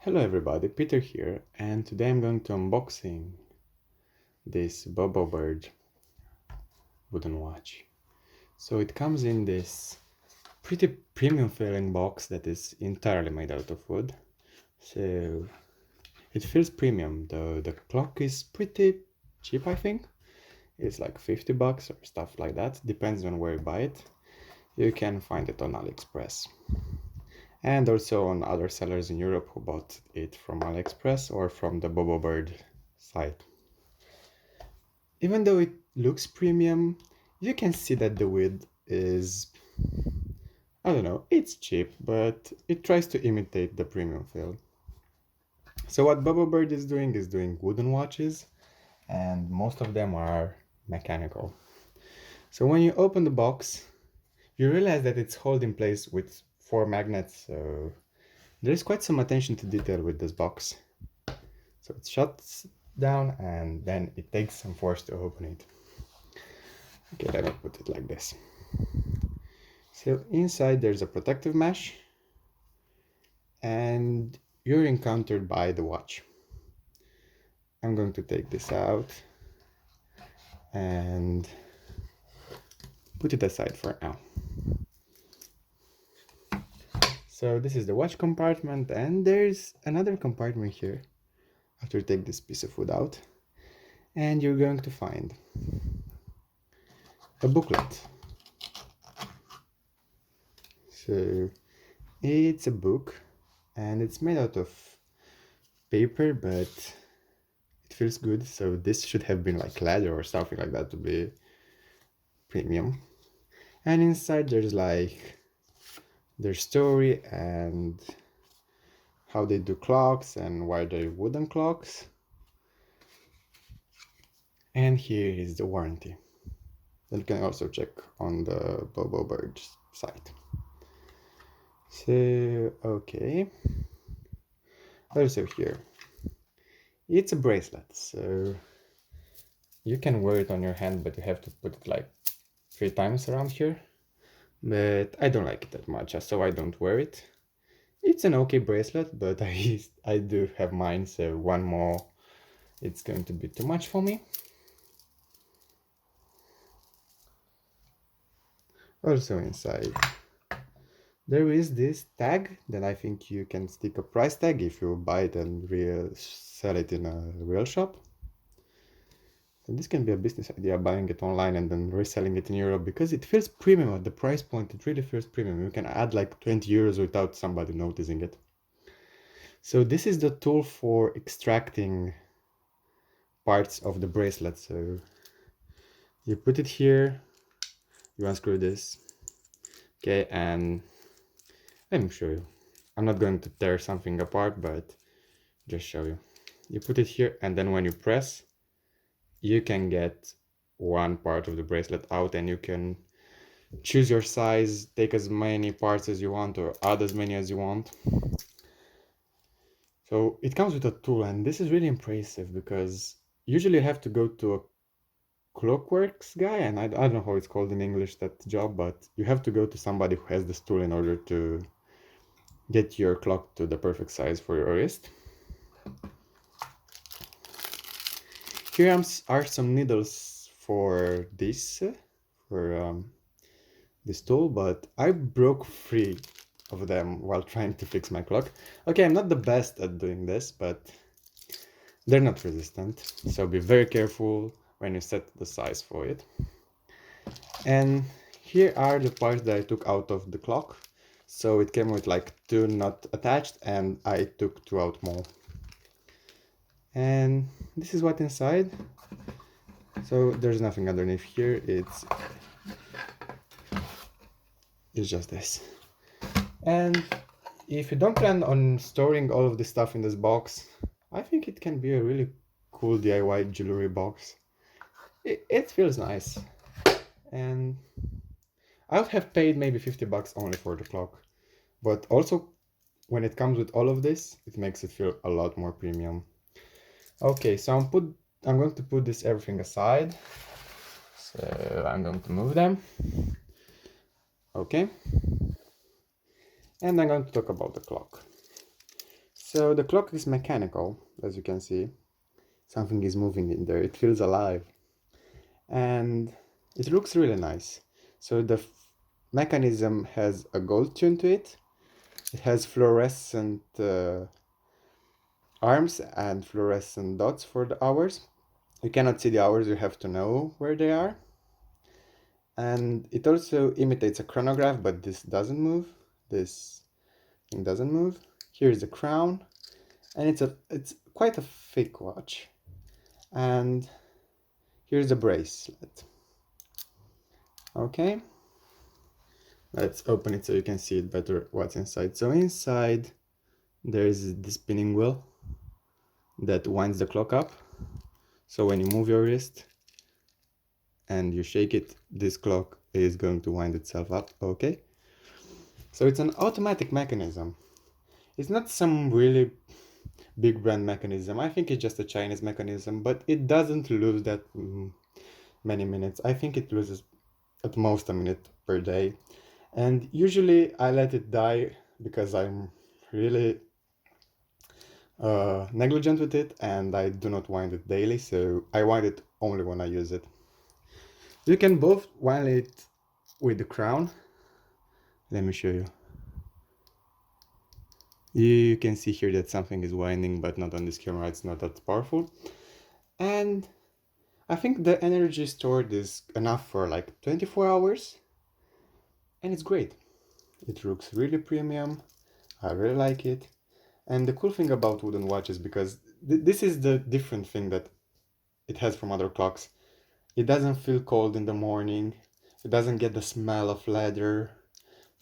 Hello everybody, Peter here, and today I'm going to unboxing this BOBO bird wooden watch. So it comes in this pretty premium feeling box that is entirely made out of wood. So it feels premium, though the clock is pretty cheap, I think. It's like 50 bucks or stuff like that, depends on where you buy it. You can find it on AliExpress. And also on other sellers in Europe who bought it from AliExpress or from the BOBO bird site. Even though it looks premium, you can see that the wood is, I don't know, it's cheap, but it tries to imitate the premium feel. So what BOBO bird is doing wooden watches, and most of them are mechanical. So when you open the box, you realize that it's held in place with 4 magnets, so there's quite some attention to detail with this box. So it shuts down and then it takes some force to open it. Okay, let me put it like this. So inside there's a protective mesh and you're encountered by the watch. I'm going to take this out and put it aside for now. So this is the watch compartment, and there's another compartment here after you take this piece of wood out, and you're going to find a booklet. So it's a book and it's made out of paper, but it feels good, so this should have been like leather or something like that to be premium. And inside there's like their story and how they do clocks and why they're wooden clocks. And here is the warranty. Then you can also check on the BOBO bird site. So okay, also here it's a bracelet, so you can wear it on your hand, but you have to put it like 3 times around here. But I don't like it that much, so I don't wear it. It's an okay bracelet, but I do have mine, so one more, it's going to be too much for me. Also inside, there is this tag that I think you can stick a price tag if you buy it and sell it in a real shop. And this can be a business idea, buying it online and then reselling it in Europe, because it feels premium at the price point. It really feels premium. You can add like 20 euros without somebody noticing it. So this is the tool for extracting parts of the bracelet. So you put it here, you unscrew this, okay, and let me show you. I'm not going to tear something apart, but just show you. You put it here, and then when you press, you can get one part of the bracelet out, and you can choose your size, take as many parts as you want or add as many as you want. So it comes with a tool, and this is really impressive because usually you have to go to a clockworks guy, and I don't know how it's called in English, that job, but you have to go to somebody who has this tool in order to get your clock to the perfect size for your wrist. Here are some needles for this this tool, but I broke 3 of them while trying to fix my clock. Okay, I'm not the best at doing this, but they're not resistant, so be very careful when you set the size for it. And here are the parts that I took out of the clock. So it came with like 2 not attached, and I took 2 out more. And this is what inside. So there's nothing underneath here. It's just this. And if you don't plan on storing all of this stuff in this box, I think it can be a really cool DIY jewelry box. It feels nice. And I would have paid maybe 50 bucks only for the clock. But also, when it comes with all of this, it makes it feel a lot more premium. Okay, so I'm going to put this everything aside. So I'm going to move them. Okay. And I'm going to talk about the clock. So the clock is mechanical, as you can see. Something is moving in there, it feels alive. And it looks really nice. So the mechanism has a gold tune to it. It has fluorescent arms and fluorescent dots for the hours. You cannot see the hours, you have to know where they are. And it also imitates a chronograph, but this doesn't move. This thing doesn't move. Here's the crown, and it's quite a thick watch. And here's the bracelet. Okay, let's open it so you can see it better what's inside. So inside there is the spinning wheel that winds the clock up. So when you move your wrist and you shake it, this clock is going to wind itself up. Okay, so it's an automatic mechanism. It's not some really big brand mechanism. I think it's just a Chinese mechanism, but it doesn't lose that many minutes. I think it loses at most a minute per day. And usually I let it die because I'm really negligent with it and I do not wind it daily, so I wind it only when I use it. You can both wind it with the crown. Let me show you. You can see here that something is winding, but not on this camera, it's not that powerful. And I think the energy stored is enough for like 24 hours. And it's great. It looks really premium. I really like it. And the cool thing about wooden watches, because this is the different thing that it has from other clocks. It doesn't feel cold in the morning. It doesn't get the smell of leather.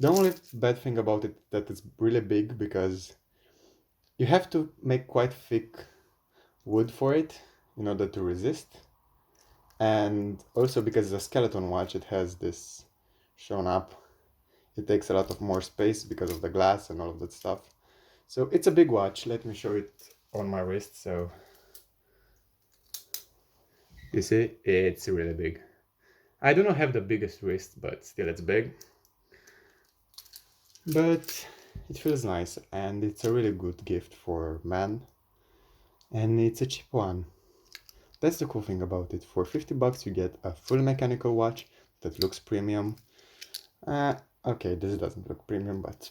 The only bad thing about it that it's really big, because you have to make quite thick wood for it in order to resist. And also because it's a skeleton watch, it has this shown up. It takes a lot of more space because of the glass and all of that stuff. So it's a big watch. Let me show it on my wrist. So you see, it's really big. I do not have the biggest wrist, but still it's big. But it feels nice and it's a really good gift for man. And it's a cheap one. That's the cool thing about it. For 50 bucks you get a full mechanical watch that looks premium. Okay, this doesn't look premium, but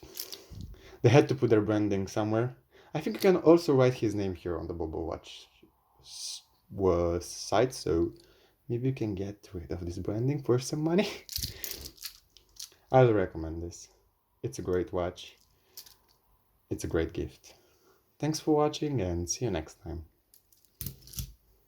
they had to put their branding somewhere. I think you can also write his name here on the BOBO watch site, so maybe you can get rid of this branding for some money. I'll recommend this. It's a great watch. It's a great gift. Thanks for watching and see you next time.